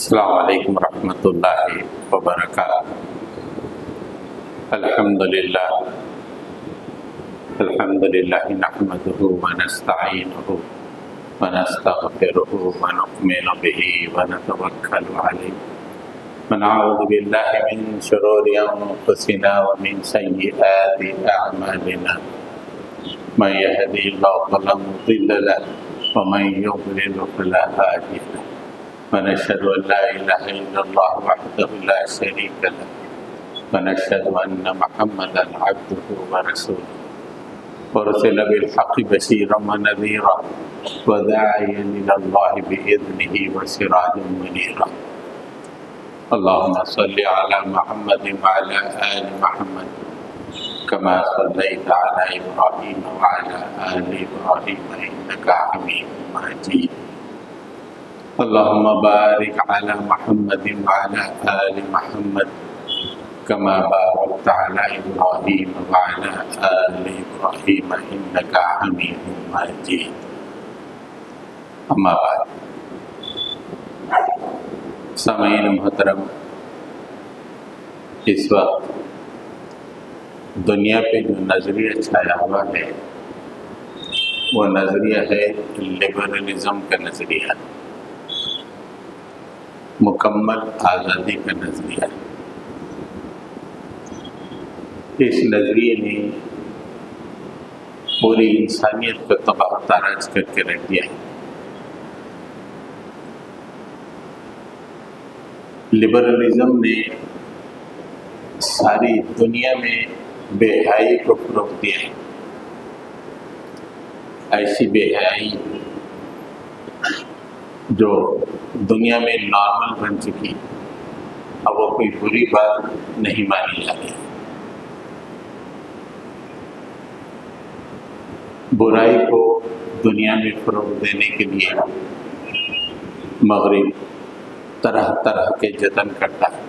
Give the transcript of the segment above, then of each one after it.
السلام علیکم ورحمۃ اللہ وبرکاتہ۔ الحمد للہ نحمده ونستعینه ونستغفره ونؤمن به ونتوکل علیہ ونعوذ باللہ من شرور انفسنا ومن سیئات اعمالنا من يهده الله فلا مضل له ومن يضلل فلا هادي له ونشهد أن لا إله إلا الله وحده لا شريك له ونشهد أن محمدا عبده ورسوله أرسل بالحق بشيرا ونذيرا وداعيا إلى الله بإذنه وسراجا منيرا اللهم صل على محمد وعلى آل محمد كما صليت على إبراهيم وعلى آل إبراهيم إنك حميد مجيد اللهم بارك على محمد وعلى آل محمد كما باركت على إبراهيم وعلى آل إبراهيم إنك حميد مجيد أما بعد سامعین محترم، اس وقت دنیا پہ جو نظریہ چھایا ہوا ہے وہ نظریہ ہے لبرلزم کا نظریہ، مکمل آزادی کا نظریہ۔ اس نظریے نے پوری انسانیت کو تباہ و تاراج کر کے رکھ دیا ہے۔ لبرلزم نے ساری دنیا میں بے حیائی کو فروغ دیا ہے۔ ایسی بے حیائی جو دنیا میں نارمل بن چکی، اب وہ کوئی بری بات نہیں مانی جا رہی۔ برائی کو دنیا میں فروغ دینے کے لیے مغرب طرح طرح کے جتن کرتا ہے،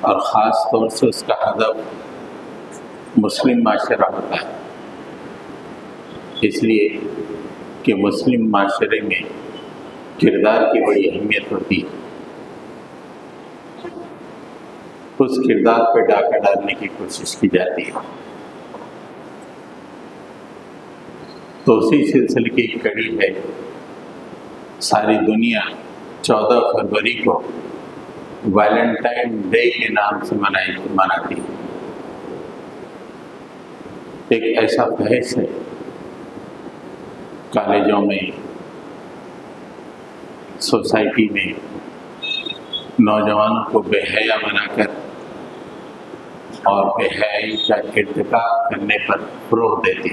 اور خاص طور سے اس کا ہدف مسلم معاشرہ ہوتا ہے، اس لیے کہ مسلم معاشرے میں کردار کی بڑی اہمیت ہوتی ہے۔ اس کردار پہ ڈاکہ ڈالنے کی کوشش کی جاتی ہے۔ تو اسی سلسلے کی ایک کڑی ہے، ساری دنیا 14 فروری کو ویلنٹائن ڈے کے نام سے مناتی ہے۔ ایک ایسا بحث ہے، کالجوں میں، سوسائٹی میں نوجوانوں کو بے حیا بنا کر اور بے حیائی کا ارتکاب کرنے پر فروغ دیتی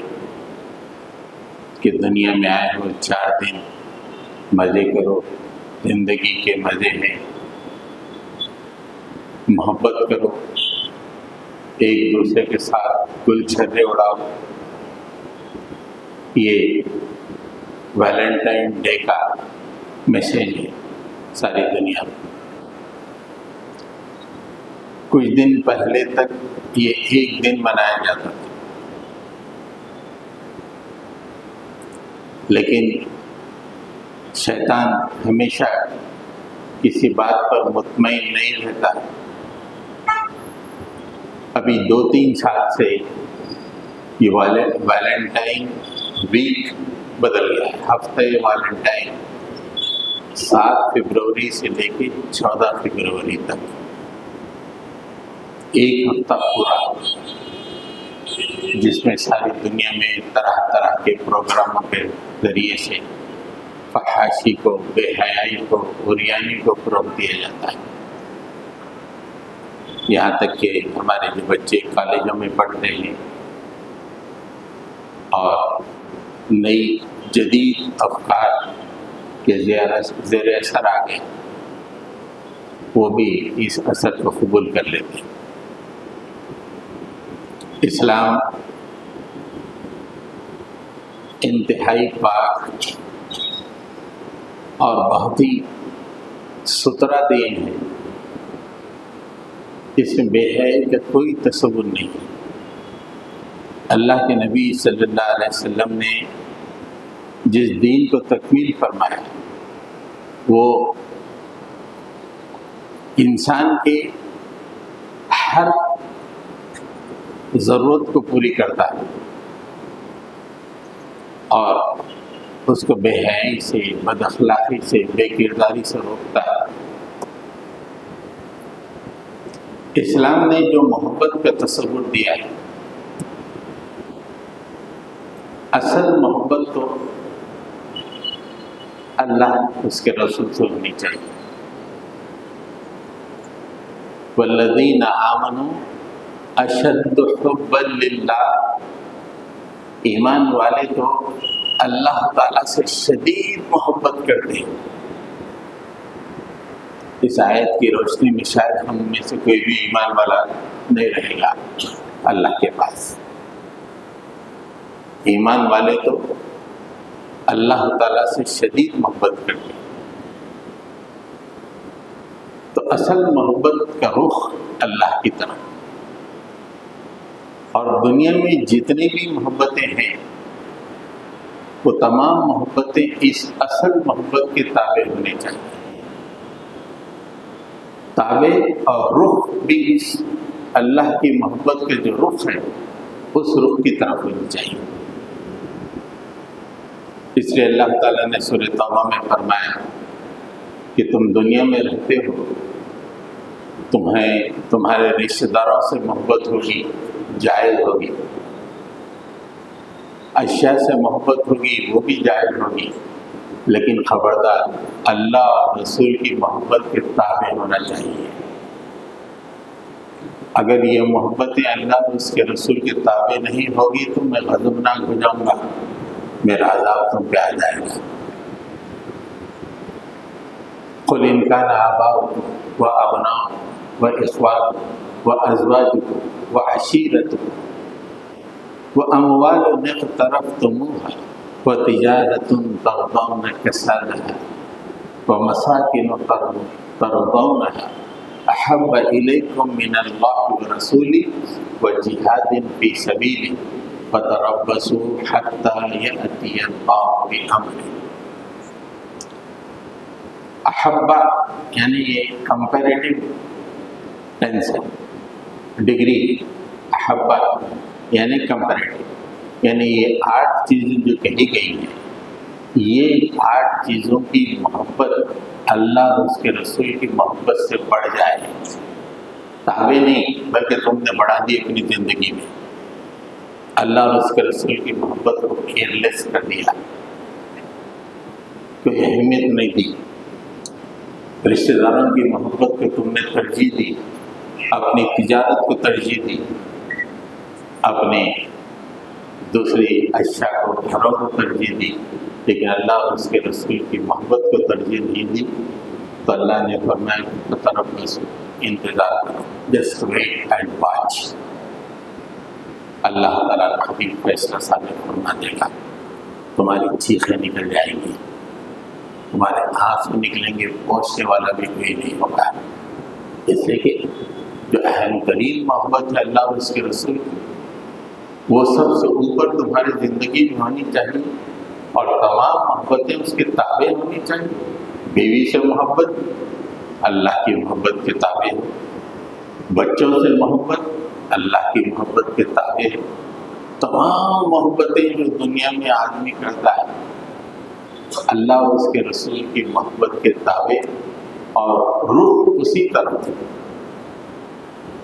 کہ دنیا میں آئے ہو 4 دن مزے کرو، زندگی کے مزے ہیں، محبت کرو، ایک دوسرے کے ساتھ گل چھرے اڑاؤ۔ یہ ویلنٹائن ڈے کا میسیج ہے ساری دنیا میں۔ کچھ دن پہلے تک یہ ایک دن منایا جاتا تھا، لیکن شیطان ہمیشہ کسی بات پر مطمئن نہیں رہتا۔ ابھی 2-3 سال سے یہ ویلنٹائن ویک بدل گیا ہے، ہفتہ ویلنٹائن 7 فروری سے لے کے 14 فروری تک، ایک ہفتہ پورا، جس میں ساری دنیا میں طرح طرح کے پروگراموں کے ذریعے سے فحاشی کو، بے حیائی کو، عریانی کو فروغ دیا جاتا ہے۔ یہاں تک کہ ہمارے جو بچے کالجوں میں پڑھتے ہیں اور نئی جدید افکار کے زیر اثر آ گئے، وہ بھی اس اثر کو قبول کر لیتے ہیں۔ اسلام انتہائی پاک اور بہت ہی ستھرا دین ہے، اس میں بے حیائی کا کوئی تصور نہیں۔ اللہ کے نبی صلی اللہ علیہ وسلم نے جس دین کو تکمیل فرمایا وہ انسان کی ہر ضرورت کو پوری کرتا ہے اور اس کو بے حیائی سے، بد اخلاقی سے، بے کرداری سے روکتا ہے۔ اسلام نے جو محبت کا تصور دیا ہے، اصل محبت تو اللہ اس کے رسول سے ہونی چاہیے۔ والذین آمنوا اشد حبا للہ، ایمان والے تو اللہ تعالیٰ سے شدید محبت کرتے ہیں۔ اس آیت کی روشنی میں شاید ہم میں سے کوئی بھی ایمان والا نہیں رہے گا اللہ کے پاس۔ ایمان والے تو اللہ تعالیٰ سے شدید محبت کرتے ہیں۔ تو اصل محبت کا رخ اللہ کی طرف، اور دنیا میں جتنی بھی محبتیں ہیں وہ تمام محبتیں اس اصل محبت کے تابع ہونے چاہیے۔ تابع اور رخ بھی اس اللہ کی محبت کے جو رخ ہے اس رخ کی طرف ہونی چاہیے۔ اس لیے اللہ تعالیٰ نے سورہ توبہ میں فرمایا کہ تم دنیا میں رہتے ہو، تمہارے رشتہ داروں سے محبت ہوگی، جائز ہوگی، اشیاء سے محبت ہوگی، وہ بھی جائز ہوگی، لیکن خبردار اللہ اور رسول کی محبت کے تابع ہونا چاہیے۔ اگر یہ محبتیں اللہ اور اس کے رسول کے تابع نہیں ہوگی تو میں غضبناک ہو جاؤں گا، میرا عذاب تم پہ آ جائے گا۔ قل ان کان آباؤکم وابناؤکم واخوانکم وازواجکم وعشیرتکم واموال اقترفتموها وتجارة ترضون كسادها ومساكن ترضونها احب الیکم من اللہ ورسولہ وجہاد فی سبیلہ فتربصوا حتی یأتی اللہ بامرہ۔ احبا یعنی یہ کمپیریٹیو ٹینس ہے، ڈگری، احبا یعنی کمپیریٹیو، یعنی یہ 8 چیزیں جو کہی گئی ہیں، یہ 8 چیزوں کی محبت اللہ اور اس کے رسول کی محبت سے بڑھ جائے، تابع نہیں بلکہ تم نے بڑھا دی اپنی زندگی میں، اللہ اور اس کے رسول کی محبت کو کیئرلیس کر دیا، کوئی اہمیت نہیں دی، رشتہ داروں کی محبت کو تم نے ترجیح دی، اپنی تجارت کو ترجیح دی، اپنے دوسری اشیاء کو، گھروں کو ترجیح دی، لیکن اللہ اور اس کے رسول کی محبت کو ترجیح نہیں دی، تو اللہ نے فرمایا کہ تربصوا، انتظار کرو، جسٹ ویٹ اینڈ واچ، اللہ تعالیٰ خبیر فیصلہ صادق فرما دے گا، تمہاری چیخیں نکل جائیں گی، تمہارے آنسو نکلیں گے، پہنچنے والا بھی کوئی نہیں ہوگا، اس لیے کہ جو اہم ترین محبت ہے اللہ اور اس کے رسول کی، وہ سب سے اوپر تمہاری زندگی میں ہونی چاہیے، اور تمام محبتیں اس کے تابع ہونی چاہیے۔ بیوی سے محبت اللہ کی محبت کے تابع ہے، بچوں سے محبت اللہ کی محبت کے تابع ہے، تمام محبتیں جو دنیا میں آدمی کرتا ہے اللہ اور اس کے رسول کی محبت کے تابع اور روح اسی طرف ہے،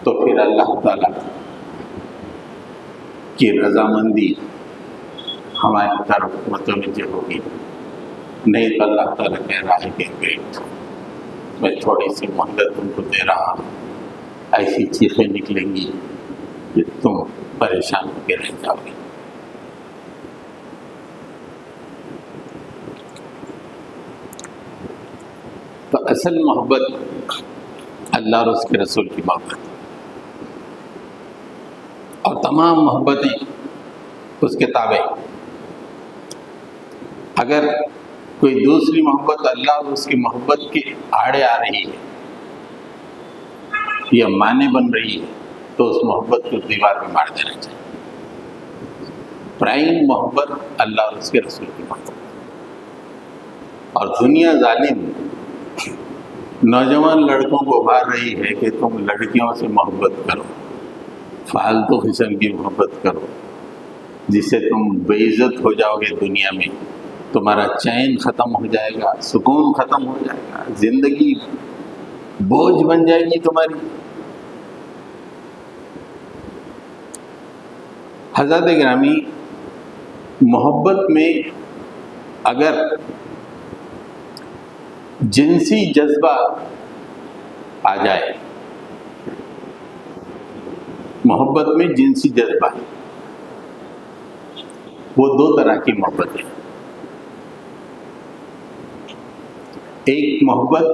تو پھر اللہ تعالیٰ کی رضامندی ہماری طرف متوجہ ہوگی، نہیں تو اللہ تعالیٰ کہہ رہا ہے کہ ویٹ، میں تھوڑی سی مہلت تم کو دے رہا ہوں، ایسی چیخیں نکلیں گی کہ تم پریشان ہو کے رہ جاؤ گے۔ تو اصل محبت اللہ اور اس کے رسول کی محبت، اور تمام محبتیں اس کے تابع۔ اگر کوئی دوسری محبت اللہ اور اس کی محبت کے آڑے آ رہی ہے یا معنی بن رہی ہے تو اس محبت کو دیوار میں مار دینا چاہیے۔ پرائم محبت اللہ اور اس کے رسول کی محبت، اور دنیا ظالم نوجوان لڑکوں کو ابھار رہی ہے کہ تم لڑکیوں سے محبت کرو، فالتو قسم کی محبت کرو جس سے تم بے عزت ہو جاؤ گے دنیا میں، تمہارا چین ختم ہو جائے گا، سکون ختم ہو جائے گا، زندگی بوجھ بن جائے گی تمہاری۔ حضرت گرامی، محبت میں اگر جنسی جذبہ آ جائے، محبت میں جنسی جذبہ، وہ دو طرح کی محبت ہے۔ ایک محبت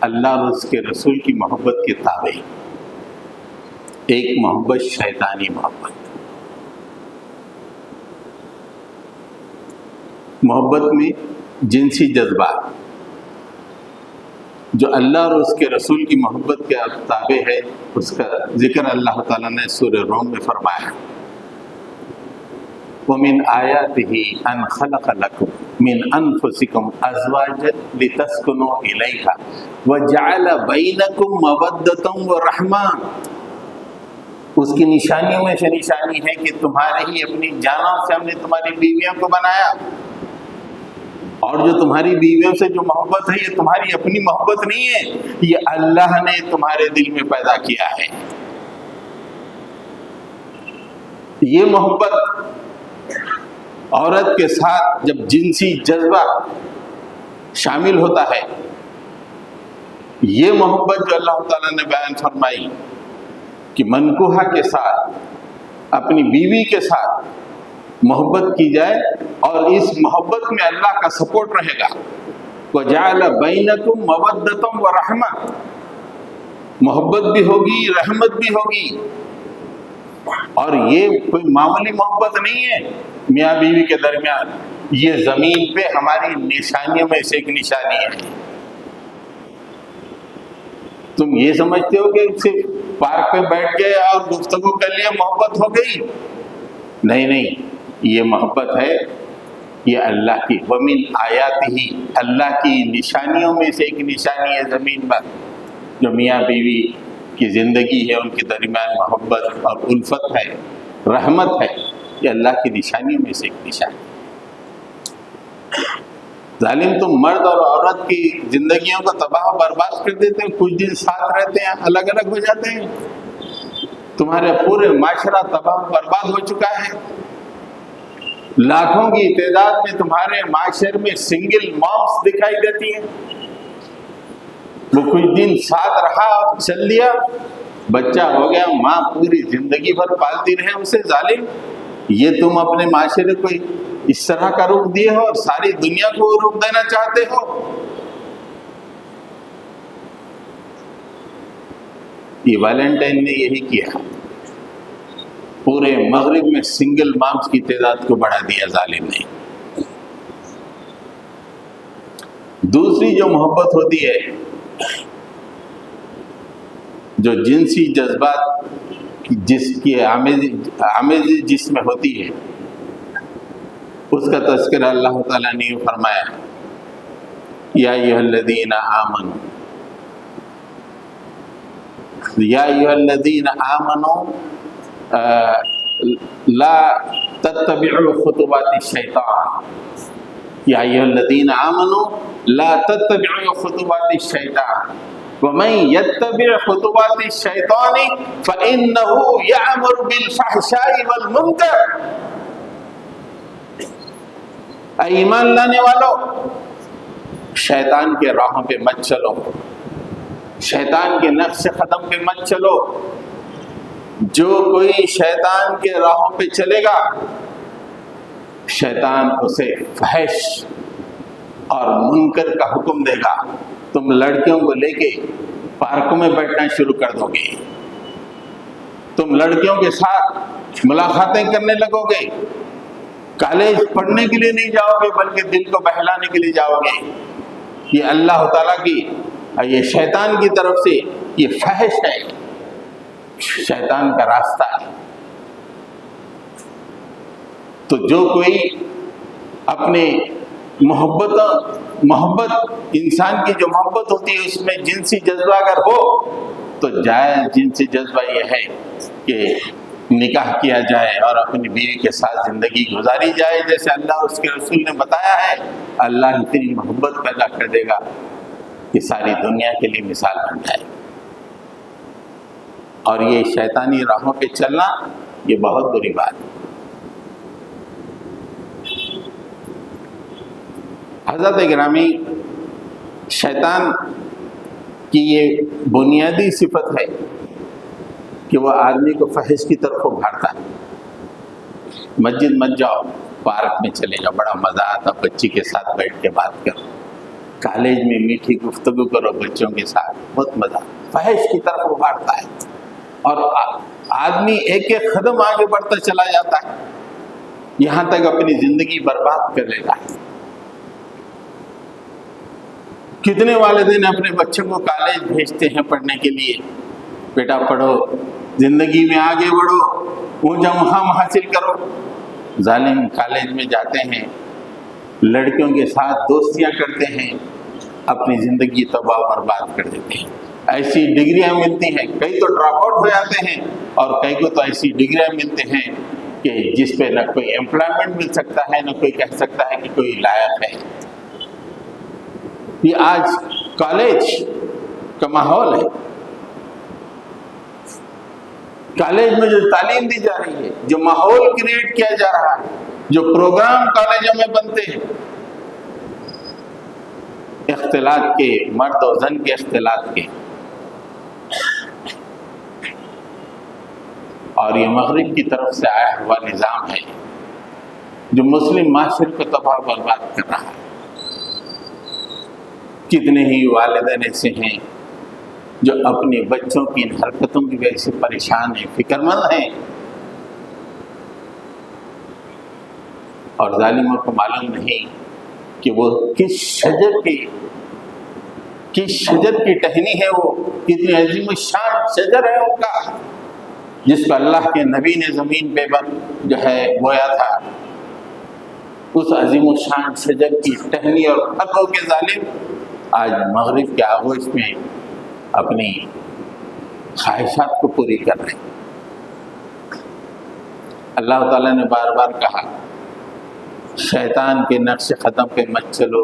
اللہ اور اس کے رسول کی محبت کے تابع، ایک محبت شیطانی محبت۔ محبت میں جنسی جذبات جو اللہ اور اس کے رسول کی محبت کے تابع ہے، اس کا ذکر اللہ تعالیٰ نے سورہ روم میں فرمایا، وَمِنْ آيَاتِهِ أَنْ خَلَقَ لَكُم مِّنْ أَنفُسِكُمْ أَزْوَاجًا لِتَسْكُنُوا إِلَيْهَا وَجَعَلَ بَيْنَكُم مَّوَدَّةً وَرَحْمَةً۔ اس کی نشانیوں میں سے نشانی ہے کہ تمہارے ہی اپنی جانوں سے ہم نے تمہاری بیویوں کو بنایا، اور جو تمہاری بیویوں سے جو محبت ہے یہ تمہاری اپنی محبت نہیں ہے، یہ اللہ نے تمہارے دل میں پیدا کیا ہے۔ یہ محبت عورت کے ساتھ جب جنسی جذبہ شامل ہوتا ہے، یہ محبت جو اللہ تعالیٰ نے بیان فرمائی کہ منکوحہ کے ساتھ، اپنی بیوی کے ساتھ محبت کی جائے اور اس محبت میں اللہ کا سپورٹ رہے گا، وَجَعَلَ بَيْنَكُمْ مَوَدَّةً وَرَحْمَةً، محبت بھی ہوگی، رحمت بھی ہوگی۔ اور یہ کوئی معمولی محبت نہیں ہے میاں بیوی کے درمیان، یہ زمین پہ ہماری نشانیوں میں سے ایک نشانی ہے۔ تم یہ سمجھتے ہو کہ صرف پارک پہ بیٹھ گئے اور گفتگو کر لیا محبت ہو گئی؟ نہیں، یہ محبت ہے، یہ اللہ کی وَمِنْ آیاتِهِ، اللہ کی نشانیوں میں سے ایک نشانی ہے زمین پر، جو میاں بیوی کی زندگی ہے ان کے درمیان محبت اور الفت ہے، رحمت ہے، یہ اللہ کی نشانیوں میں سے ایک نشانی۔ ظالم تم مرد اور عورت کی زندگیوں کو تباہ و برباد کر دیتے ہیں، کچھ دن ساتھ رہتے ہیں الگ الگ ہو جاتے ہیں، تمہارے پورے معاشرہ تباہ و برباد ہو چکا ہے۔ لاکھوں کی تعداد میں تمہارے معاشرے میں سنگل مامس دکھائی دیتی ہیں، وہ کچھ دن ساتھ رہا اور چل دیا، بچہ ہو گیا، ماں پوری زندگی بھر پالتی رہے اسے۔ ظالم، یہ تم اپنے معاشرے کو اس طرح کا رخ دیے ہو اور ساری دنیا کو رخ دینا چاہتے ہو۔ یہ ویلنٹائن نے یہی کیا، پورے مغرب میں سنگل مامس کی تعداد کو بڑھا دیا ظالم نے۔ دوسری جو محبت ہوتی ہے، جو جنسی جذبات جس کی آمیزی جس میں ہوتی ہے، اس کا تذکرہ اللہ تعالیٰ نے فرمایا، یا ایھا الذین آمنوا، یا ایھا الذین آمنوا لا تتبعوا خطوات الشیطان، یا ایھا الذین آمنوا لا تتبعوا خطوات الشیطان ومن يتبع خطوات الشیطان فإنه یأمر بالفحشاء والمنکر۔ اے ایمان لانے والو، شیطان کے راہوں پہ مت چلو، شیطان کے نقش قدم پہ مت چلو۔ جو کوئی شیطان کے راہوں پہ چلے گا، شیطان اسے فحش اور منکر کا حکم دے گا۔ تم لڑکیوں کو لے کے پارکوں میں بیٹھنا شروع کر دو گے، تم لڑکیوں کے ساتھ ملاقاتیں کرنے لگو گے، کالج پڑھنے کے لیے نہیں جاؤ گے بلکہ دل کو بہلانے کے لیے جاؤ گے۔ یہ اللہ تعالیٰ کی، یہ شیطان کی طرف سے یہ فحش ہے، شیطان کا راستہ ہے۔ تو جو کوئی اپنے محبت انسان کی جو محبت ہوتی ہے اس میں جنسی جذبہ اگر ہو تو جائز جنسی جذبہ یہ ہے کہ نکاح کیا جائے اور اپنی بیوی کے ساتھ زندگی گزاری جائے جیسے اللہ اور اس کے رسول نے بتایا ہے. اللہ اتنی محبت پیدا کر دے گا کہ ساری دنیا کے لیے مثال بن جائے. اور یہ شیطانی راہوں پہ چلنا یہ بہت بری بات ہے. حضرت گرامی، شیطان کی یہ بنیادی صفت ہے کہ وہ آدمی کو فحش کی طرف ابھارتا ہے. مسجد مت جاؤ، پارک میں چلے جاؤ، بڑا مزہ آتا بچی کے ساتھ بیٹھ کے بات کرو. کالج میں میٹھی گفتگو کرو بچوں کے ساتھ، بہت مزہ. فحش کی طرف ابھارتا ہے اور آدمی ایک ایک قدم آگے بڑھتا چلا جاتا ہے یہاں تک اپنی زندگی برباد کر لے گا. کتنے والدین اپنے بچوں کو کالج بھیجتے ہیں پڑھنے کے لیے، بیٹا پڑھو، زندگی میں آگے بڑھو، اونچا مقام حاصل کرو. ظالم کالج میں جاتے ہیں، لڑکیوں کے ساتھ دوستیاں کرتے ہیں، اپنی زندگی تباہ و برباد کر دیتے ہیں. ایسی ڈگریاں ملتی ہیں، کئی تو ڈراپ آؤٹ ہو جاتے ہیں اور کئی کو تو ایسی ڈگریاں ملتے ہیں کہ جس پہ نہ کوئی امپلائمنٹ مل سکتا ہے، نہ کوئی کہہ سکتا ہے کہ کوئی لائق ہے. یہ آج کالج کا ماحول ہے. کالج میں جو تعلیم دی جا رہی ہے، جو ماحول کریٹ کیا جا رہا ہے، جو پروگرام کالجوں میں بنتے ہیں، اختلاط کے، مرد و زن کے اختلاط کے، اور یہ مغرب کی طرف سے آیا ہوا نظام ہے جو مسلم معاشرے کو تباہ برباد کر رہا ہے. کتنے ہی والدین ایسے ہیں جو اپنے بچوں کی ان حرکتوں کی وجہ سے پریشان ہیں، فکر مند ہیں، اور ظالموں کو معلوم نہیں کہ وہ کس شجر کی ٹہنی ہے، وہ کتنی عظیم الشان شجر ہے ان کا، جس کو اللہ کے نبی نے زمین پہ جو ہے بویا تھا. اس عظیم الشان شجر کی ٹہنی اور پھلوں کے ظالم آج مغرب کے آغوش میں اپنی خواہشات کو پوری کر رہے ہیں. اللہ تعالیٰ نے بار بار کہا شیطان کے نقش قدم پہ مت چلو.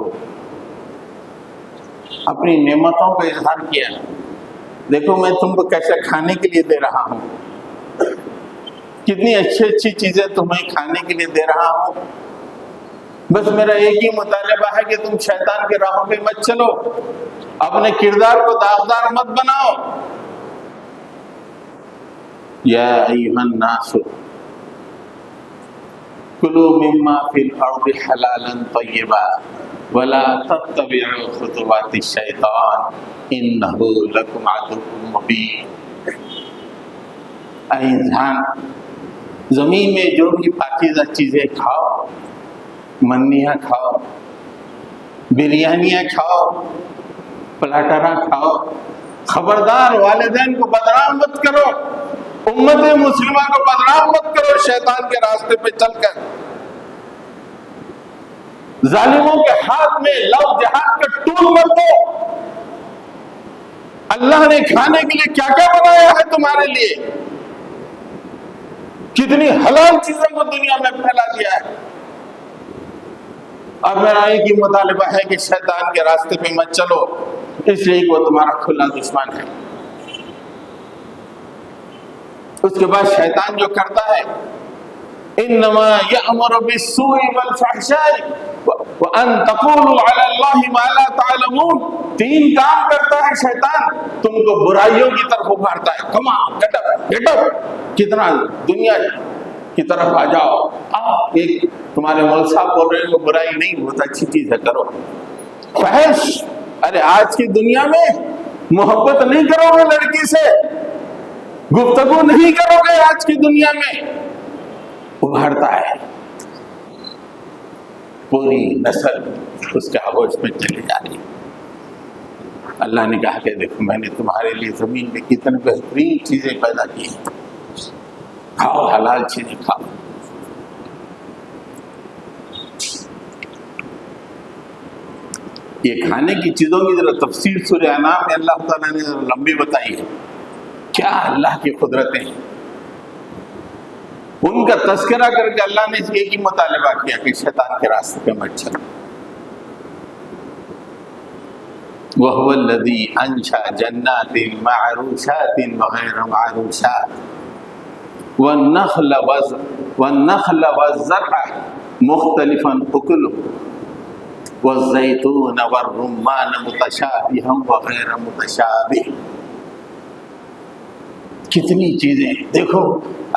اپنی نعمتوں کا اظہار کیا، دیکھو میں تم کو کیسے کھانے کے لیے دے رہا ہوں، کتنی اچھی چیزیں تمہیں کھانے کے لیے دے رہا ہوں. بس میرا ایک ہی مطالبہ ہے کہ تم شیطان کے راہوں پہ مت چلو، اپنے کردار کو داغدار مت بناؤ. یا ایھا الناس کلوا مما فی الارض حلالا طیبا ولا تتبعوا خطوات الشیطان انہ لکم عدو مبین. اے انسان، زمین میں جو بھی پاکیزہ چیزیں کھاؤ، منیاں کھاؤ، بریانیاں کھاؤ، پلاٹرا کھاؤ، خبردار والدین کو بدنام مت کرو، امت مسلمہ کو بدنام مت کرو شیطان کے راستے پہ چل کر. ظالموں کے ہاتھ میں لو جہاد کا ٹول مت دو. اللہ نے کھانے کے لیے کیا کیا بنایا ہے تمہارے لیے، کتنی حلال چیزوں کو دنیا میں پھیلا دیا ہے. اور میرا ایک ہی مطالبہ ہے کہ شیطان کے راستے پہ مت چلو، اس لیے کہ وہ تمہارا کھلا دشمن ہے. اس کے بعد شیطان جو کرتا ہے انما یأمر بالسوء والفحشاء وان تقولوا علی اللہ ما لا تعلمون. 3 کام کرتا ہے شیطان، تم کو برائیوں کی طرف ابھارتا ہے. کم آن گیٹ اپ، کتنا دنیا کی طرف آ جاؤ. ایک تمہارے مول صاحب بول رہے ہیں وہ برائی نہیں، بہت اچھی چیز ہے، کرو. فحش، ارے آج کی دنیا میں محبت نہیں کرو گے لڑکی سے، گفتگو نہیں کرو گے آج کی دنیا میں، ابھارتا ہے. پوری نسل اس کے آغوش میں چلی جا رہی. اللہ نے کہا کہ دیکھو میں نے تمہارے لیے زمین میں کتنے بہترین چیزیں پیدا کی ہیں، کھاؤ، حلال چیزیں کھاؤ. یہ کھانے کی چیزوں کی ذرا تفصیل سورہ انعام میں اللہ تعالیٰ نے لمبی بتائی ہے. کیا اللہ کی قدرتیں ہیں، ان کا تذکرہ کر کے اللہ نے ایک ہی مطالبہ کیا کہ شیطان کے راستے پہ مت چلو. وَهُوَ الَّذِي أَنشَأَ جَنَّاتٍ مَعْرُوشَاتٍ وَغَيْرَ مَعْرُوشَاتٍ وَالنَّخْلَ وَالزَّرْعَ مُخْتَلِفًا أُكُلُهُ وَالزَّيْتُونَ وَالرُّمَّانَ مُتَشَابِهًا وَغَيْرَ مُتَشَابِهٍ. کتنی چیزیں دیکھو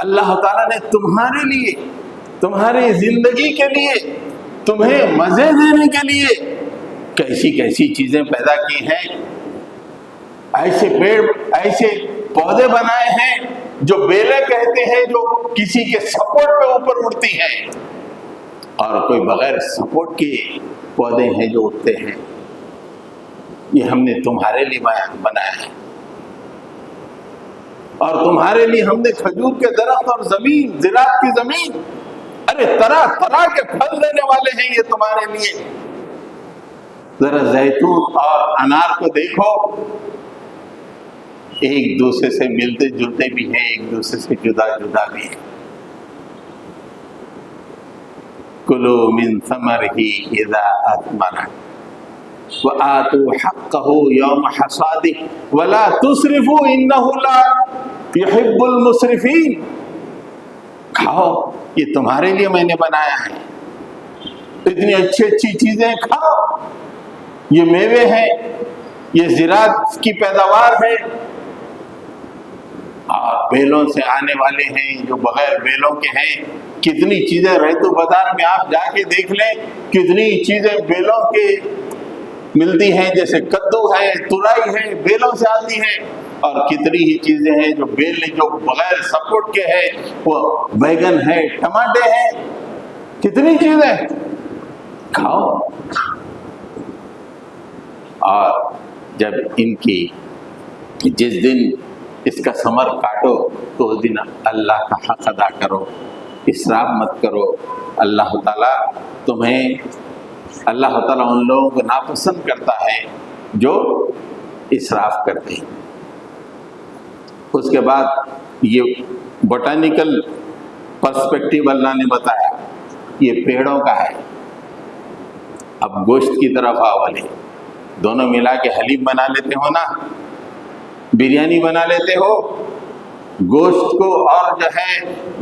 اللہ تعالیٰ نے تمہارے لیے، تمہاری زندگی کے لیے، تمہیں مزے دینے کے لیے کیسی کیسی چیزیں پیدا کی ہیں. ایسے پیڑ، ایسے پودے بنائے ہیں جو بیلیں کہتے ہیں، جو کسی کے سپورٹ پہ اوپر اڑتی ہیں، اور کوئی بغیر سپورٹ کے پودے ہیں جو اٹھتے ہیں. یہ ہم نے تمہارے لیے بنایا ہے. اور تمہارے لیے ہم نے کھجور کے درخت اور زمین، زراعت کی زمین، ارے طرح طرح کے پھل دینے والے ہیں یہ تمہارے لیے. ذرا زیتون اور انار کو دیکھو، ایک دوسرے سے ملتے جلتے بھی ہیں، ایک دوسرے سے جدا جدا بھی ہیں. کلوا من ثمرہ اذا اثمر وآتوا حقہ یوم حصادہ ولا تسرفوا انہ لا يحب المسرفین. کھاؤ، یہ تمہارے لیے میں نے بنایا ہے. اتنی اچھی اچھی چیزیں کھاؤ، یہ میوے ہیں، یہ زراعت کی پیداوار ہے، اور بیلوں سے آنے والے ہیں جو بغیر بیلوں کے ہیں. کتنی چیزیں ریتو بازار میں آپ جا کے دیکھ لیں، کتنی چیزیں بیلوں کے ملتی ہیں، جیسے کدو ہے، ترائی ہے، بیلوں سے آتی ہیں. اور کتنی ہی چیزیں ہیں جو بیل جو بغیر سپورٹ کے ہے، وہ بیگن ہے، ٹماٹے ہیں، کتنی چیزیں. کھاؤ. اور جب ان کی جس دن اس کا ثمر کاٹو تو اس دن اللہ کا حق ادا کرو، اسراف مت کرو. اللہ تعالیٰ ان لوگوں کو ناپسند کرتا ہے جو اسراف کرتے ہیں. اس کے بعد یہ بوٹانیکل پرسپیکٹیو اللہ نے بتایا، یہ پیڑوں کا ہے. اب گوشت کی طرف آوالے، دونوں ملا کے حلیم بنا لیتے ہو نا، بریانی بنا لیتے ہو. گوشت کو اور جو ہے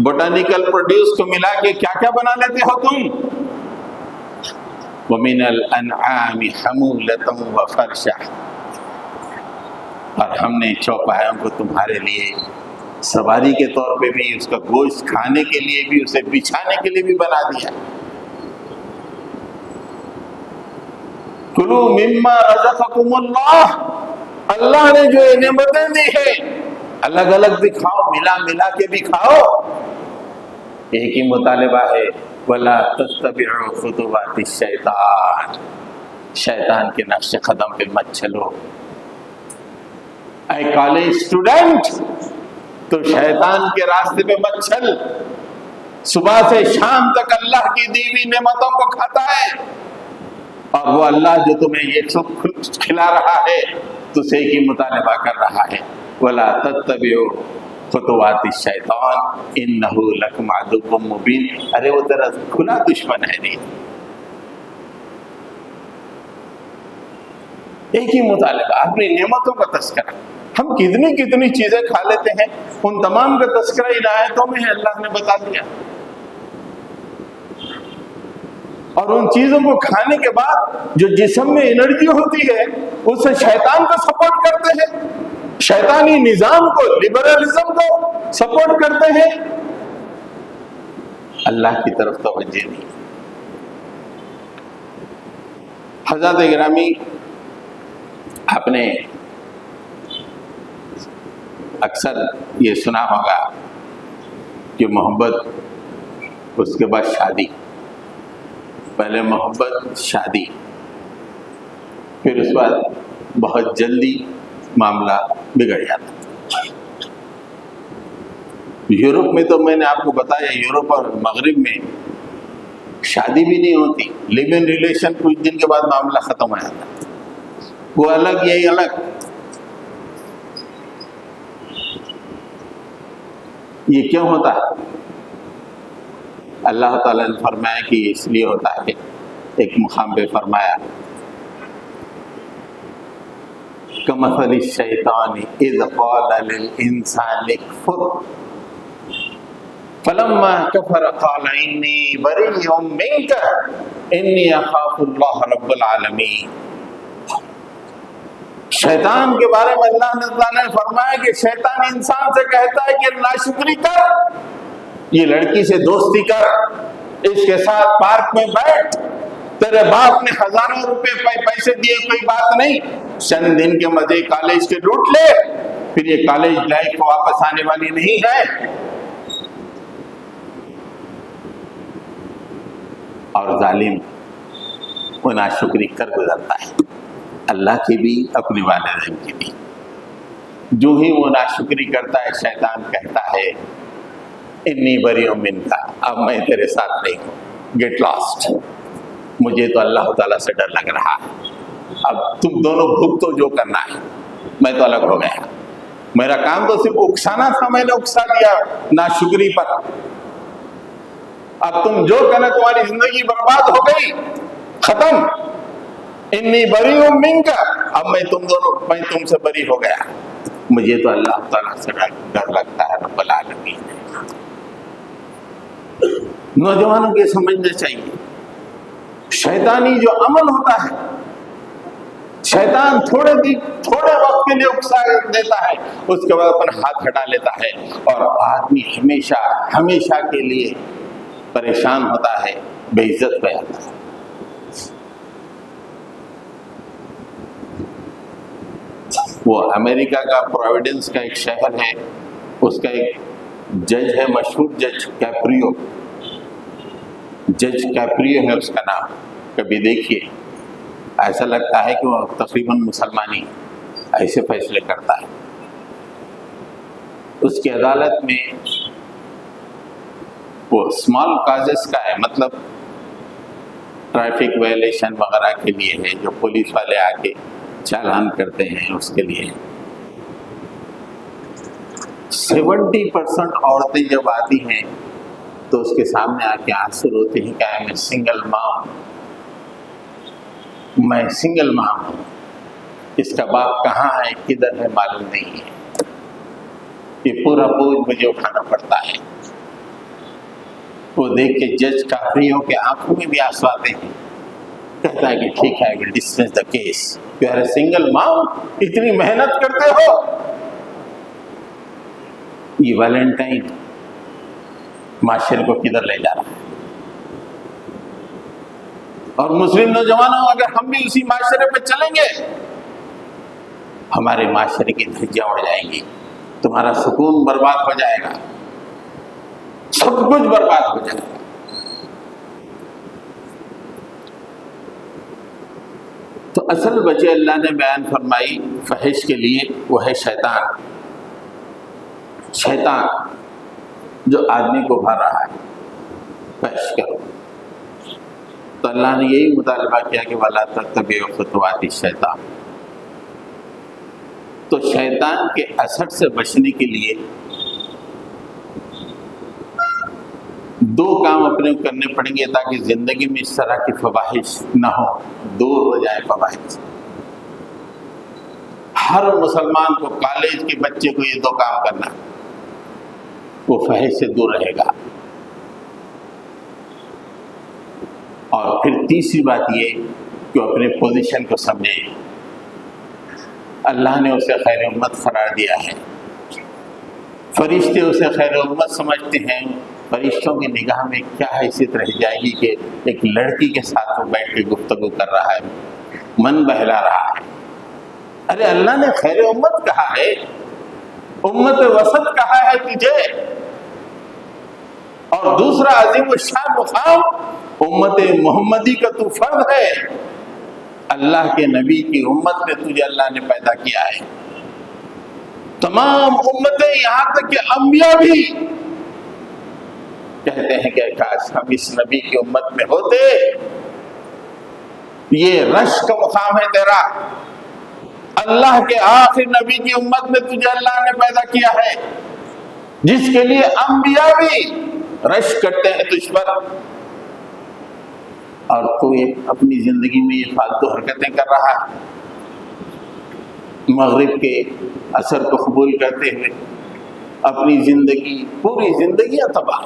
بوٹانیکل پروڈیوس کو ملا کے کیا کیا بنا لیتے ہو تم؟ وَمِنَ الْأَنْعَامِ حَمُولَةً وَفَرْشًا. اور ہم نے چوپایوں کو تمہارے لیے سواری کے طور پہ بھی، اس کا گوشت کھانے کے لیے بھی، اسے بچھانے کے لیے بھی بنا دیا. کلوا مما رزقکم اللہ. اللہ نے جو نعمتیں دی ہیں الگ الگ بھی کھاؤ، ملا ملا کے بھی کھاؤ. ایک ہی مطالبہ ہے، ولا تتبعوا خطوات الشیطان. شیطان کے نقش قدم پہ مت چلو. اے کالج اسٹوڈنٹ، تو شیطان کے راستے پہ مت چل. صبح سے شام تک اللہ کی دی ہوئی نعمتوں کو کھاتا ہے، اور وہ اللہ جو تمہیں یہ سب کھلا رہا ہے تو سے ایک ہی مطالبہ کر رہا ہے، ولا تتبعوا خطوات الشیطان انہ لکم عدو مبین. ارے وہ تیرا کھلا دشمن ہے. نہیں، ایک ہی مطالبہ، اپنی نعمتوں کا تذکرہ. ہم کتنی کتنی چیزیں کھا لیتے ہیں، ان تمام کا تذکرہ ان آیتوں میں ہے، اللہ نے بتا دیا. اور ان چیزوں کو کھانے کے بعد جو جسم میں انرجی ہوتی ہے، اس سے شیطان کو سپورٹ کرتے ہیں، شیطانی نظام کو، لبرلزم کو سپورٹ کرتے ہیں. اللہ کی طرف توجہ نہیں. حضرات گرامی، آپ نے اکثر یہ سنا ہوگا کہ محبت، اس کے بعد شادی. پہلے محبت، شادی، پھر اس بعد بہت جلدی معاملہ بگڑ جاتا. یورپ میں تو میں نے آپ کو بتایا، یورپ اور مغرب میں شادی بھی نہیں ہوتی، لیو ان ریلیشن کچھ دن کے بعد معاملہ ختم ہو جاتا ہے، وہ الگ یہی الگ۔ یہ کیوں ہوتا ہے؟ اللہ تعالیٰ نے فرمایا کہ اس لیے ہوتا ہے، ایک مقام پہ فرمایا کمثل الشیطان اذ قال للانسان اکفر فلما کفر قال انی بریء منک انی اخاف اللہ رب العالمین۔ شیطان کے بارے میں اللہ تعالیٰ نے فرمایا کہ شیطان انسان سے کہتا ہے کہ ناشکری کر، یہ لڑکی سے دوستی کر، اس کے ساتھ پارک میں بیٹھ، تیرے باپ نے ہزاروں روپے پیسے دیے، کوئی بات نہیں، چند دن کے مزے کالج کے لوٹ لے، پھر یہ کالج لائف واپس آنے والی نہیں ہے۔ اور ظالم وہ ناشکری کر گزرتا ہے، اللہ کی بھی اپنے والدین کی بھی۔ جو ہی وہ ناشکری کرتا ہے شیطان کہتا ہے انی بریء منک، اب میں تیرے ساتھ نہیں ہوں، گیٹ لاسٹ، مجھے تو اللہ تعالیٰ سے ڈر لگ رہا ہے، اب تم دونوں بھگتو جو کرنا ہے، میں تو الگ ہو گیا، میرا کام تو صرف اکسانا تھا، میں نے اکسا دیا ناشکری پر، اب تم جو کرنا، تمہاری زندگی برباد ہو گئی، ختم، انی بریء منک، اب میں تم سے بری ہو گیا، مجھے تو اللہ تعالیٰ سے ڈر لگتا ہے رب العالمین۔ نوجوانوں کے سمجھنا چاہیے شیطانی جو عمل ہوتا ہے، شیطان تھوڑے وقت کے لیے اکسا دیتا ہے، اس کے بعد اپنا ہاتھ ہٹا لیتا ہے، اور آدمی ہمیشہ کے لیے پریشان ہوتا ہے، بے عزت پہ آتا ہے۔ وہ امریکہ کا پروویڈنس کا ایک شہر ہے، اس کا ایک جج ہے، مشہور جج کیپریو ہے اس کا نام، کبھی دیکھیے، ایسا لگتا ہے کہ وہ تقریباً مسلمانی ایسے فیصلے کرتا ہے۔ اس کی عدالت میں وہ اسمال کازز کا ہے، مطلب ٹریفک وائلیشن وغیرہ کے لیے ہے، جو پولیس والے آ کے چالان کرتے ہیں، اس کے لیے 70% عورتیں جب آتی ہیں تو اس کے سامنے آ کے آنسو روتے ہیں کہ میں سنگل ماں ہوں، اس کا باپ کہاں ہے، کدھر ہے، معلوم نہیں ہے، یہ پورا بوجھ مجھے اٹھانا پڑتا ہے۔ وہ دیکھ کے جج کافریوں کے آنکھوں میں بھی آنسو آتے ہیں، کہتا ہے کہ ٹھیک ہے، I will dismiss the case. You are a single mom، اتنی محنت کرتے ہو۔ یہ ویلنٹائن معاشرے کو کدھر لے جا رہا ہے؟ اور مسلم نوجوانوں، اگر ہم بھی اسی معاشرے پہ چلیں گے، ہمارے معاشرے کی دھجیاں اڑ جائیں گی، تمہارا سکون برباد ہو جائے گا، سب کچھ برباد ہو جائے گا۔ تو اصل وجہ اللہ نے بیان فرمائی فحش کے لیے، وہ ہے شیطان جو آدمی کو بھر رہا ہے، فحش کرو۔ تو اللہ نے یہی مطالبہ کیا کہ وَلَا تَتَّبِعُوا خُطُوَاتِ الشَّيْطَانِ۔ تو شیطان کے اثر سے بچنے کے لیے دو کام اپنے کرنے پڑیں گے تاکہ زندگی میں اس طرح کی فواحش نہ ہو، دور ہو جائے فواحش۔ ہر مسلمان کو، کالج کے بچے کو یہ دو کام کرنا، وہ فحش سے دور رہے گا۔ اور پھر تیسری بات یہ کہ وہ اپنے پوزیشن کو سمجھے، اللہ نے اسے خیر امت قرار دیا ہے، فرشتے اسے خیر امت سمجھتے ہیں، فرشتوں کی نگاہ میں کیا حیثیت رہ جائے گی کہ ایک لڑکی کے ساتھ وہ بیٹھ کے گفتگو کر رہا ہے، من بہلا رہا ہے۔ ارے اللہ نے خیر امت کہا ہے، امت وسط کہا ہے تجھے، اور دوسرا عظیم الشان مقام امت محمدی کا تو فرد ہے، اللہ کے نبی کی امت میں تجھے اللہ نے پیدا کیا ہے۔ تمام امتیں، یہاں تک کہ انبیاء بھی کہتے ہیں کہ کاش ہم اس نبی کی امت میں ہوتے. یہ رش کا مقام ہے تیرا. اللہ کے آخر نبی کی امت میں تجھے اللہ نے پیدا کیا ہے، جس کے لیے انبیاء بھی رش کرتے ہیں تجھ پر، اور تو اپنی زندگی میں یہ فالتو حرکتیں کر رہا ہے. مغرب کے اثر کو قبول کرتے ہوئے اپنی زندگی، پوری زندگیاں تباہ.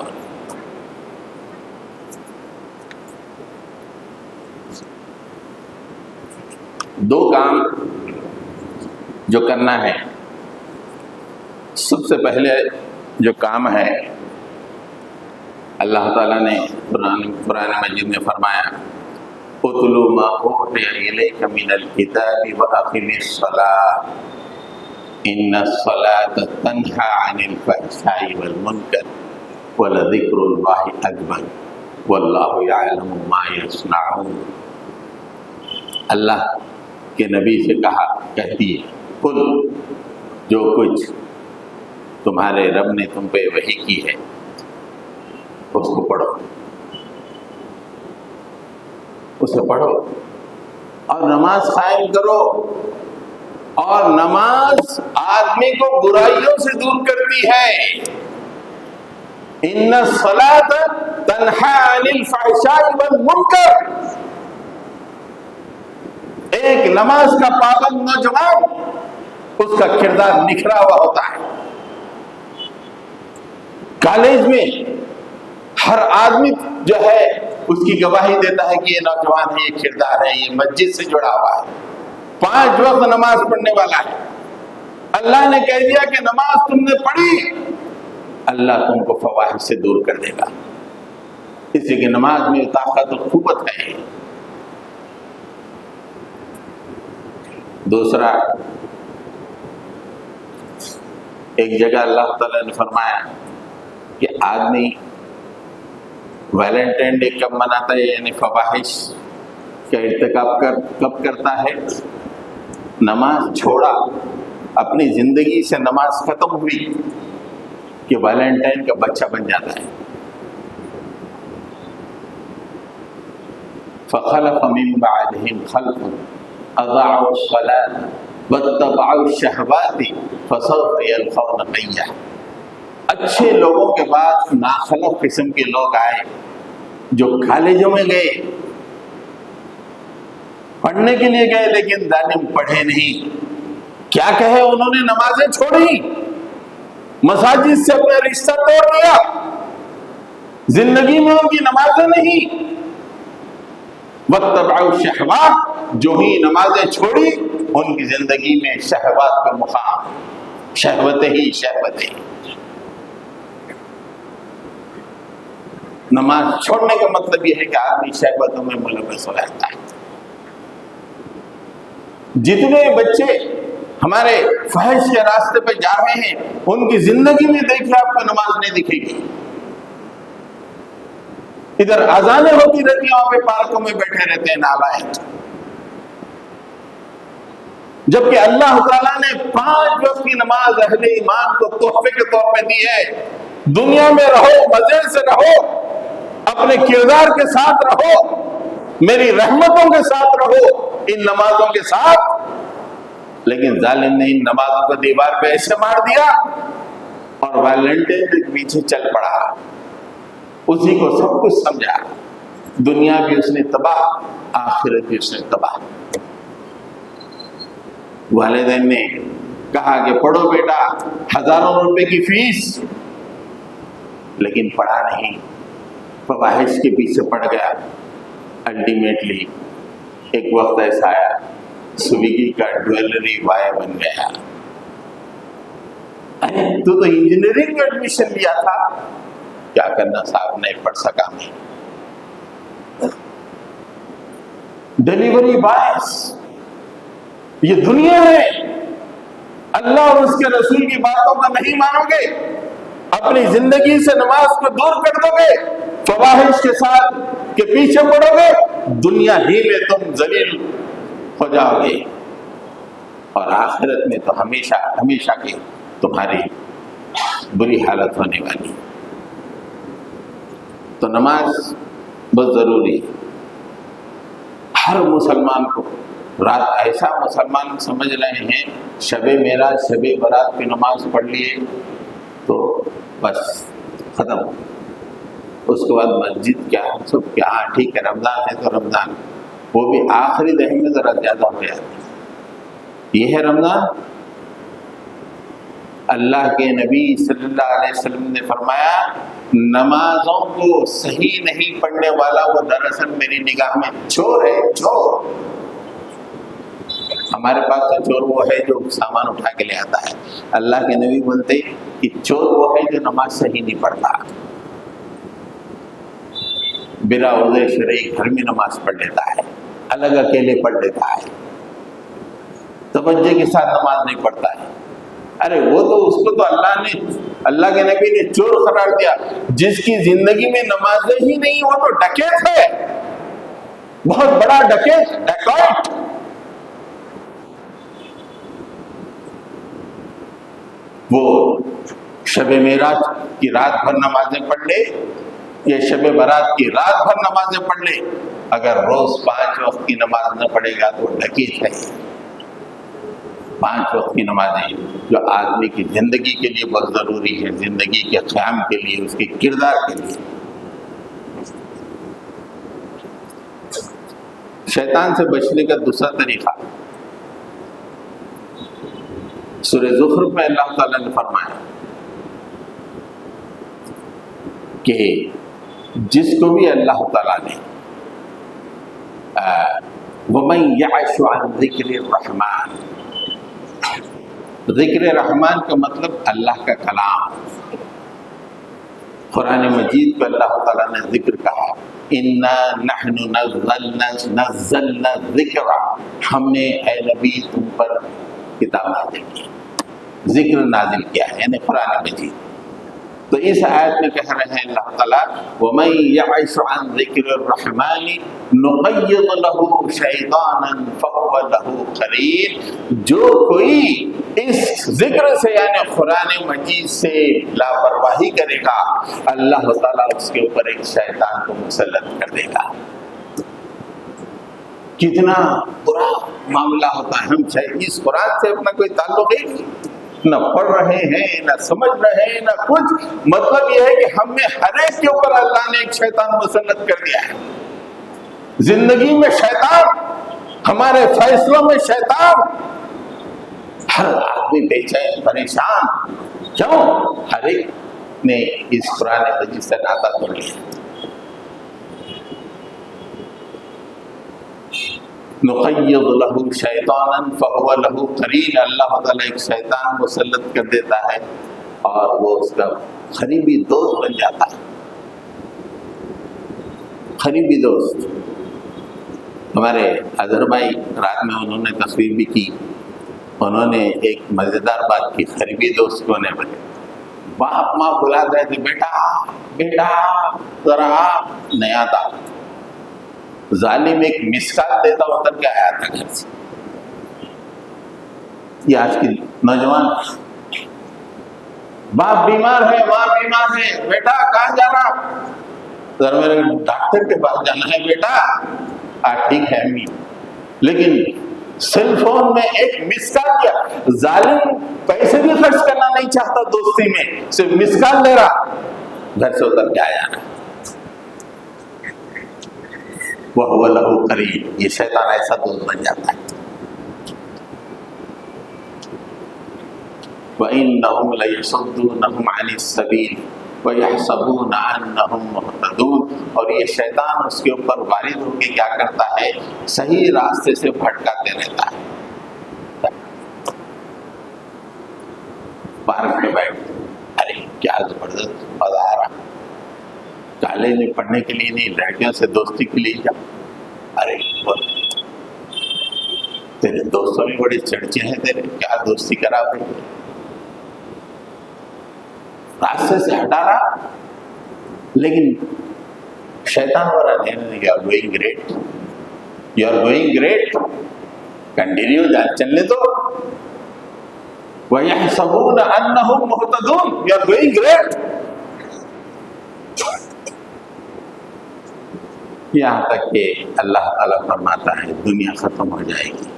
دو کام جو کرنا ہے، سب سے پہلے جو کام ہے، اللہ تعالیٰ نے قرآن مجید میں فرمایا اتلو ما اوحی الیک من الکتاب واقم الصلاۃ ان الصلاۃ تنہی عن الفحشاء والمنکر ولذکر اللہ اکبر واللہ یعلم ما یصنعون. اللہ کے نبی سے کہتی ہے قل، جو کچھ تمہارے رب نے تم پہ وحی کی ہے اس کو پڑھو، اسے پڑھو اور نماز قائم کرو. اور نماز آدمی کو برائیوں سے دور کرتی ہے. ان الصلاۃ تنہی عن الفحشاء والمنکر. ایک نماز کا پابند نوجوان، اس کا کردار نکھرا ہوا ہوتا ہے. کالج میں ہر آدمی جو ہے اس کی گواہی دیتا ہے کہ یہ نوجوان ہے، یہ کردار ہے، یہ مسجد سے جڑا ہوا ہے، 5 وقت نماز پڑھنے والا ہے. اللہ نے کہہ دیا کہ نماز تم نے پڑھی، اللہ تم کو فواحش سے دور کر دے گا. اس لیے کہ نماز میں طاقت اور قوت ہے. دوسرا، ایک جگہ اللہ تعالیٰ نے فرمایا کہ آدمی ویلنٹائن ڈے کب مناتا ہے، یعنی فواحش کا ارتکاب کب کرتا ہے؟ نماز چھوڑا، اپنی زندگی سے نماز ختم ہوئی کہ ویلنٹائن کا بچہ بن جاتا ہے. فخلف من بعدهم خلف اضاعوا الصلاة واتبعوا الشهوات فسوف يلقون غيا. اچھے لوگوں کے بعد ناخلف قسم کے لوگ آئے جو کالجوں میں گئے، پڑھنے کے لیے گئے، لیکن ظالم پڑھے نہیں. کیا کہے؟ انہوں نے نمازیں چھوڑی، مساجد سے اپنا رشتہ توڑ دیا، زندگی میں ان کی نمازیں نہیں. واتبعوا الشہوات، جو ہی نمازیں چھوڑی ان کی زندگی میں شہوات کا مقام، شہوتیں ہی شہوتیں. نماز چھوڑنے کا مطلب یہ ہے کہ آدمی شہوتوں میں ملوث ہو جاتا ہے. جتنے بچے ہمارے فحش کے راستے پہ جا رہے ہیں ان کی زندگی میں دیکھیے آپ کو نماز نہیں دکھے گی. ادھر اذانیں ہوتی رہتی ہیں، وہاں پہ پارکوں میں بیٹھے رہتے ہیں نالائق. جبکہ اللہ تعالیٰ نے 5 وقت کی نماز اہل ایمان کو تحفے کے طور پہ دی ہے. دنیا میں رہو، مزے سے رہو، اپنے کردار کے ساتھ رہو، میری رحمتوں کے ساتھ رہو ان نمازوں کے ساتھ. لیکن ظالم نے ان نمازوں کو دیوار پہ ایسے مار دیا اور ویلنٹائن کے پیچھے چل پڑا. اسی کو سب کچھ سمجھا. دنیا بھی اس نے تباہ، آخرت بھی اس نے تباہ. والدین نے کہا کہ پڑھو بیٹا، ہزاروں روپے کی فیس، لیکن پڑھا نہیں، فواحش کے پیچھے پڑ گیا. الٹیمیٹلی ایک وقت ایسا آیا سویگی کا ڈویلری بوائے بن گیا. تو انجینئرنگ میں ایڈمیشن لیا تھا، کیا کرنا صاحب، نہیں پڑھ سکا میں. ڈیلیوری بوائز، یہ دنیا ہے. اللہ اور اس کے رسول کی باتوں کا نہیں مانو گے، اپنی زندگی سے نماز کو دور کر دو گے، فواحش کے ساتھ کے پیچھے پڑو گے، دنیا ہی میں تم ذلیل ہو جاؤ گے، اور آخرت میں تو ہمیشہ ہمیشہ کی تمہاری بری حالت ہونے والی. تو نماز بہت ضروری ہے ہر مسلمان کو. رات ایسا مسلمان سمجھ رہے ہیں شب معراج شب برات کی نماز پڑھ لیے تو بس ختم. اس کے بعد مسجد کیا سب کیا, ہاں ٹھیک ہے رمضان ہے تو رمضان, وہ بھی آخری دہی میں ذرا زیادہ ہو جاتی ہے. یہ ہے رمضان. اللہ کے نبی صلی اللہ علیہ وسلم نے فرمایا نمازوں کو صحیح نہیں پڑھنے والا وہ دراصل میری نگاہ میں چور ہے. چور ہمارے پاس تو چور وہ ہے جو سامان اٹھا کے لے آتا ہے. اللہ کے نبی بولتے کہ چور وہ ہے جو نماز صحیح نہیں پڑھتا, بلا وضو شرعی گھر میں نماز پڑھ لیتا ہے, الگ اکیلے پڑھ لیتا ہے, توجہ کے ساتھ نماز نہیں پڑھتا ہے. ارے وہ تو اس کو تو اللہ کے نبی نے چور قرار دیا. جس کی زندگی میں نمازیں ہی نہیں وہ تو ڈکیت ہے, بہت بڑا ڈکیت, ڈکیٹ. وہ شب معراج کی رات بھر نمازیں پڑھ لے یا شب برات کی رات بھر نمازیں پڑھ لے, اگر روز 5 وقت کی نماز نہ پڑھے گا تو ڈکیت ہے. 5 وقت کی نمازیں جو آدمی کی زندگی کے لیے بہت ضروری ہے, زندگی کے قیام کے لیے, اس کے کردار کے لیے. شیطان سے بچنے کا دوسرا طریقہ سورہ زخرف میں اللہ تعالیٰ نے فرمایا کہ جس کو بھی اللہ تعالیٰ نے وَمَن يَعْشُ عَن ذِكْرِ الرَّحْمَنِ, ذکر رحمان کا مطلب اللہ کا کلام. قرآن مجید کو اللہ تعالیٰ نے ذکر کہا, اِنَّا نَحْنُ نَزَّلْنَا الذِّكْرَ, ہم نے اے نبی تم پر کتاب نازل کی, ذکر نازل کیا ہے یعنی قرآن مجید. تو اس آیت میں کہہ رہے ہیں اللہ تعالیٰ وَمَن يَعِشْ عَن ذِكْرِ الرَّحْمَنِ نُقَيِّضْ لَهُ شَيْطَانًا فَهُوَ لَهُ قَرِينٌ, جو کوئی اس ذکر سے یعنی قرآن مجید سے لاپرواہی کرے گا اللہ تعالیٰ اس کے اوپر ایک شیطان کو مسلط کر دے گا. کتنا برا معاملہ ہوتا ہے. ہم اس قرآن سے اپنا کوئی تعلق ہی نہیں, نہ پڑھ رہے ہیں نہ سمجھ رہے ہیں نہ کچھ. مطلب یہ ہے کہ ہم میں ہر ایک کے اوپر اللہ نے ایک شیطان مسلط کر دیا ہے. زندگی میں شیطان, ہمارے فیصلوں میں شیطان, ہر آدمی بے چین پریشان. کیوں؟ ہر ایک نے اس قرآن مجید سے ناطہ توڑ لیا. نقیض له شیطانا فهو له قرین, اللہ تعالیٰ ایک شیطان مسلط کر دیتا ہے اور وہ اس کا قریبی دوست بن جاتا ہے. قریبی دوست. ہمارے اظہر بھائی رات میں انہوں نے تصویر بھی کی, انہوں نے ایک مزیدار بات کی. قریبی دوست کو نے بولے باپ ماں بلا رہے تھے, بیٹا بیٹا ذرا نہیں آتا. ظالم ایک مسکال دیتا اتر کے آیا تھا گھر سے. یہ آج کی نوجوان, باپ بیمار ہے ماں بیمار ہے, بیٹا کہاں جانا, ذرا میرے ڈاکٹر کے پاس جانا ہے بیٹا. ٹھیک ہے امی, لیکن سیل فون میں ایک مسکال دیا. ظالم پیسے بھی خرچ کرنا نہیں چاہتا دوستی میں, صرف مسکال دے رہا, گھر سے اتر کے آیا نا. وَهُوَ لَهُ قَرِينٌ, یہ شیطان ایسا دوست بن جاتا ہے. وَإِنَّهُمْ لَيَصُدُّونَهُمْ عَنِ السَّبِيلِ وَيَحْسَبُونَ أَنَّهُمْ مُهْتَدُونَ, اور یہ شیطان اس کے اوپر وارد ہو کے کیا کرتا ہے, صحیح راستے سے بھٹکاتے رہتا ہے. پارک میں بیٹھ, ارے کیا زبردست مزہ آ رہا, کالج میں پڑھنے کے لیے نہیں, لڑکیوں سے دوستی کے لیے جا. ارے تیرے دوستوں میں بڑے چرچے ہیں تیرے, کیا دوستی کرا پڑے, راستے سے ہٹا رہا. لیکن شیطان ہو رہا ہے, you are going great, you are going great, continue جان چلنے دو. وَيَحْسَبُونَ أَنَّهُمْ مُهْتَدُونَ, یو آر گوئنگ گریٹ. یہاں تک کہ اللہ تعالیٰ فرماتا ہے دنیا ختم ہو جائے گی،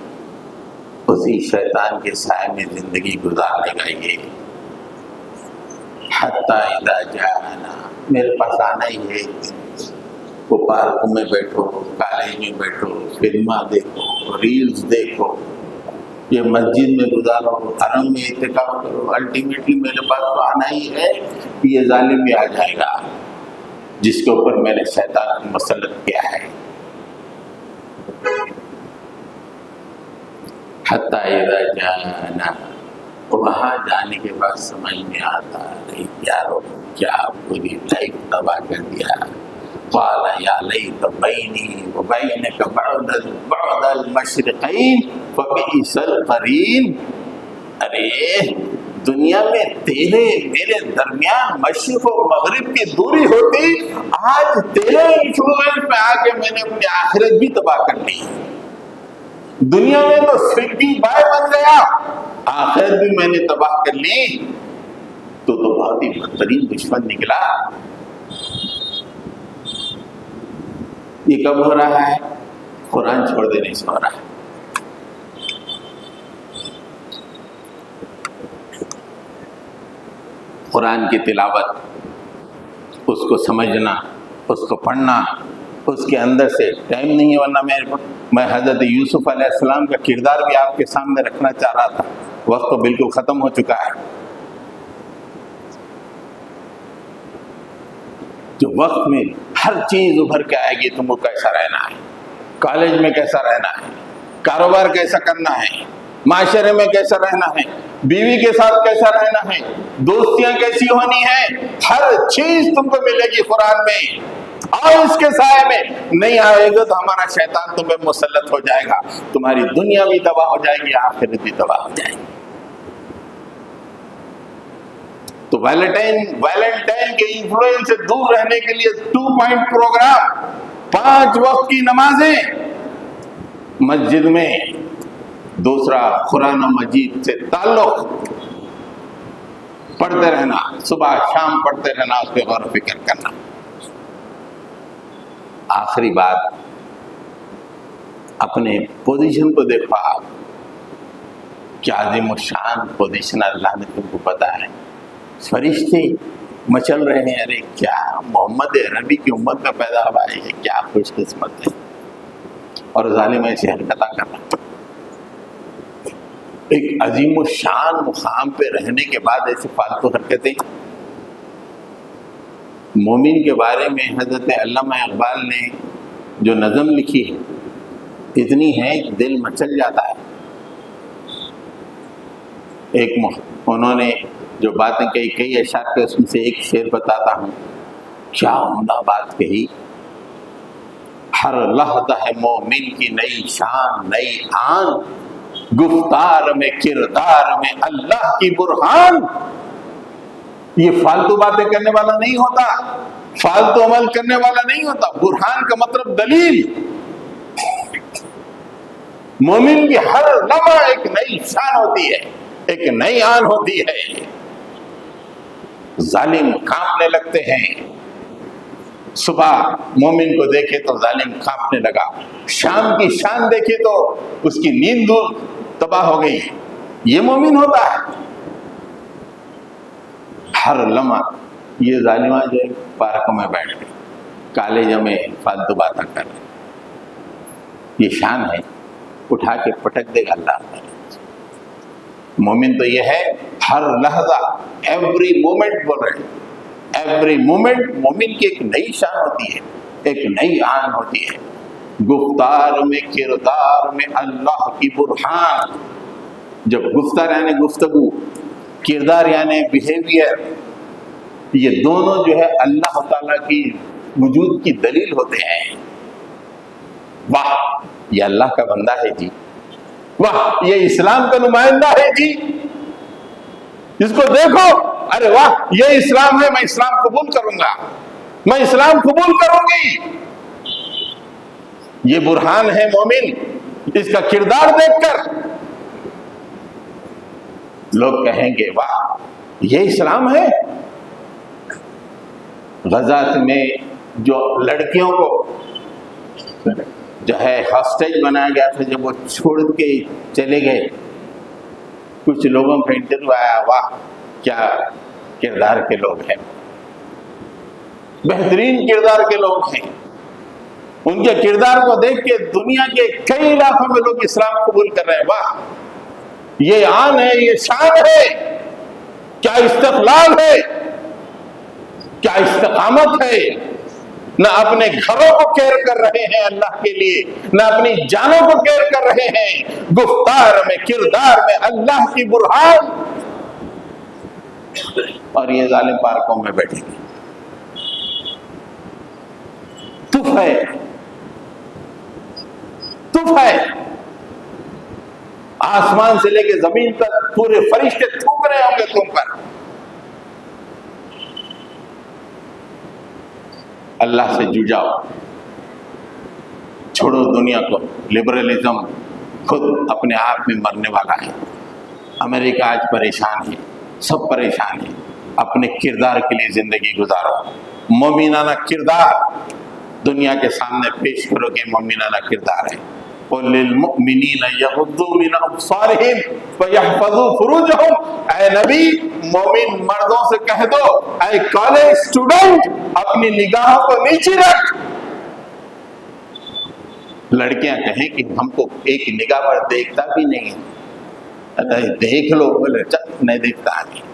اسی شیطان کے سائے میں زندگی گزارنے کا یہ حتیٰ اذا جاءنا، میرے پاس آنا ہی ہے۔ وہ پارکوں میں بیٹھو، کالج میں بیٹھو، فلمیں دیکھو، ریلز دیکھو، یہ مسجد میں گزارو، حرم میں اعتکاف کرو، الٹیمیٹلی میرے پاس تو آنا ہی ہے کہ یہ ظالم بھی آ جائے گا جس کے اوپر میں نے شیطان کو مسلط کیا ہے۔ حتیٰ اذا جاءنا، وہاں جانے کے بعد سمجھ میں آتا ہے یارو کیا پوری لائف تباہ کر دیا۔ قال یا لیت بینی وبینک بعد المشرقین فبئس القرین۔ ارے دنیا میں تیرے میرے درمیان مشرق و مغرب کی دوری ہوتی، آج تیرے انفلوئنس میں آ کے میں نے اپنی آخرت بھی تباہ کر لی۔ دنیا میں تو سویگی بائے بن گیا، آخرت بھی میں نے تباہ کر لی، تو بہت ہی بدترین دشمن نکلا۔ یہ کب ہو رہا ہے؟ قرآن چھوڑ دینے سے ہو رہا ہے۔ قرآن کی تلاوت، اس کو سمجھنا، اس کو پڑھنا، اس کے اندر سے ٹائم نہیں ہے، ورنہ میں حضرت یوسف علیہ السلام کا کردار بھی آپ کے سامنے رکھنا چاہ رہا تھا، وقت تو بالکل ختم ہو چکا ہے۔ جو وقت میں ہر چیز ابھر کے آئے گی، تم کو کیسا رہنا ہے، کالج میں کیسا رہنا ہے، کاروبار کیسا کرنا ہے، معاشرے میں کیسا رہنا ہے، بیوی کے ساتھ کیسا رہنا ہے، دوستیاں کیسی ہونی ہیں، ہر چیز تم کو ملے گی قرآن میں۔ اور اس کے سائے میں نہیں آئے گا تو ہمارا شیطان تم پہ مسلط ہو جائے گا، تمہاری دنیا بھی تباہ ہو جائے گی، آخرت بھی تباہ ہو جائے گی۔ تو ویلنٹائن کے انفلوئنس سے دور رہنے کے لیے 2 پوائنٹ پروگرام، 5 وقت کی نمازیں مسجد میں، دوسرا قرآن و مجید سے تعلق، پڑھتے رہنا، صبح شام پڑھتے رہنا، اس پہ غور و فکر کرنا۔ آخری بات، اپنے پوزیشن کو دیکھو آپ، کیا عظیم الشان پوزیشن اللہ نے تم کو پتا ہے۔ فرشتے مچل رہے ہیں، ارے کیا محمد عربی کی امت میں پیدا ہوا ہے، یہ کیا خوش قسمت ہے، اور ظالم ایسی حرکتیں کر رہا ہے۔ ایک عظیم الشان مقام پہ رہنے کے بعد ایسی فالتو حرکتیں۔ مومن کے بارے میں حضرت علامہ اقبال نے جو نظم لکھی ہے، اتنی ہے دل مچل جاتا ہے۔ انہوں نے جو باتیں کہی، کئی اشعار کے اس میں سے ایک شعر بتاتا ہوں، کیا عمدہ بات کہی۔ ہر لحظہ ہے مومن کی نئی شان نئی آن، گفتار میں کردار میں اللہ کی برہان۔ یہ فالتو باتیں کرنے والا نہیں ہوتا، فالتو عمل کرنے والا نہیں ہوتا۔ برہان کا مطلب دلیل۔ مومن کی ہر لمحہ ایک نئی شان ہوتی ہے، ایک نئی آن ہوتی ہے۔ ظالم کانپنے لگتے ہیں، صبح مومن کو دیکھے تو ظالم کانپنے لگا، شام کی شان دیکھے تو اس کی نیند تباہ ہو گئی۔ یہ مومن ہوتا ہے۔ ہر لمحہ یہ ظالمہ جو پارکوں میں بیٹھ گئے، کالجوں میں فالتو باتیں کر رہے، یہ شان ہے، اٹھا کے پٹک دے گا اللہ تعالیٰ۔ مومن تو یہ ہے ہر لحظہ، ایوری مومنٹ بول رہے ہیں، ایوری مومنٹ مومن کی ایک نئی شان ہوتی ہے، ایک نئی آن ہوتی ہے۔ گفتار میں کردار میں اللہ کی برہان۔ جب گفتار یعنی گفتگو، کردار یعنی بیہیویئر، یہ دونوں جو ہے اللہ تعالیٰ کی وجود کی دلیل ہوتے ہیں۔ واہ یہ اللہ کا بندہ ہے جی، واہ یہ اسلام کا نمائندہ ہے جی، جس کو دیکھو ارے واہ یہ اسلام ہے، میں اسلام قبول کروں گا، میں اسلام قبول کروں گی۔ یہ برہان ہے مومن، اس کا کردار دیکھ کر لوگ کہیں گے واہ یہ اسلام ہے۔ غزہ میں جو لڑکیوں کو جو ہے ہاسٹیج بنایا گیا تھا، جب وہ چھوڑ کے چلے گئے، کچھ لوگوں کا انٹرویو آیا، واہ کیا کردار کے لوگ ہیں، بہترین کردار کے لوگ ہیں. ان کے کردار کو دیکھ کے دنیا کے کئی علاقوں میں لوگ اسلام قبول کر رہے ہیں. واہ یہ آن ہے، یہ شان ہے، کیا استقلال ہے، کیا استقامت ہے. نہ اپنے گھروں کو کیئر کر رہے ہیں اللہ کے لیے، نہ اپنی جانوں کو کیئر کر رہے ہیں، گفتار میں کردار میں اللہ کی برہان. اور یہ ظالم پارکوں میں بیٹھے گے. تف ہے، تف ہے. آسمان سے لے کے زمین تک پورے فرشتے تھوک رہے ہوں گے تم پر. اللہ سے جو جاؤ، چھوڑو دنیا کو. لبرلزم خود اپنے آپ میں مرنے والا ہے. امریکہ آج پریشان ہے، سب پریشان ہیں. اپنے کردار کے لیے زندگی گزارو. مومنانہ کردار دنیا کے سامنے پیش کرو کہ مومنانہ کردار ہے. قُل لِّلْمُؤْمِنِينَ يَغُضُّوا مِنْ أَبْصَارِهِمْ وَيَحْفَظُوا فُرُوجَهُمْ. اے نبی مومن مردوں سے کہہ دو، اے کالج اسٹوڈنٹ اپنی نگاہوں کو نیچے رکھ. لڑکیاں کہیں کہ ہم کو ایک نگاہ پر دیکھتا بھی نہیں ہے. دیکھ لو، بولے نہیں دیکھتا نہیں.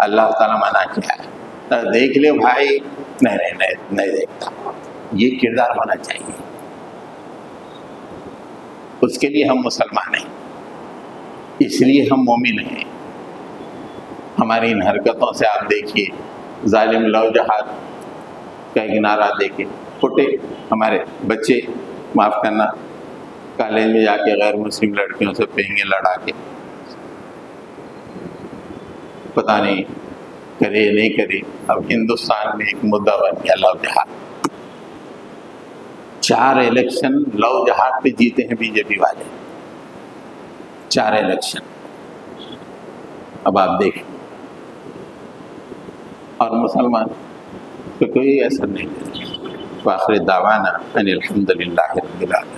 اللہ تعالیٰ منع کیا ہے، دیکھ لے بھائی، نہیں دیکھتا. یہ کردار ہونا چاہیے. اس کے لیے ہم مسلمان ہیں، اس لیے ہم مومن ہیں. ہماری ان حرکتوں سے آپ دیکھیے، ظالم لو جہاد کا ایک نعرہ دے کے پھٹے ہمارے بچے، معاف کرنا، کالج میں جا کے غیر مسلم لڑکیوں سے پینگے لڑا کے، پتہ نہیں کرے نہیں کرے. اب ہندوستان میں ایک مدعا بن گیا لو جہاد. 4 الیکشن لو جہاد پہ جیتے ہیں بی جے پی والے. 4 الیکشن. اب آپ دیکھیں، اور مسلمان تو کوئی اثر نہیں. وآخر دعوانا ان الحمد للہ رب العالمین.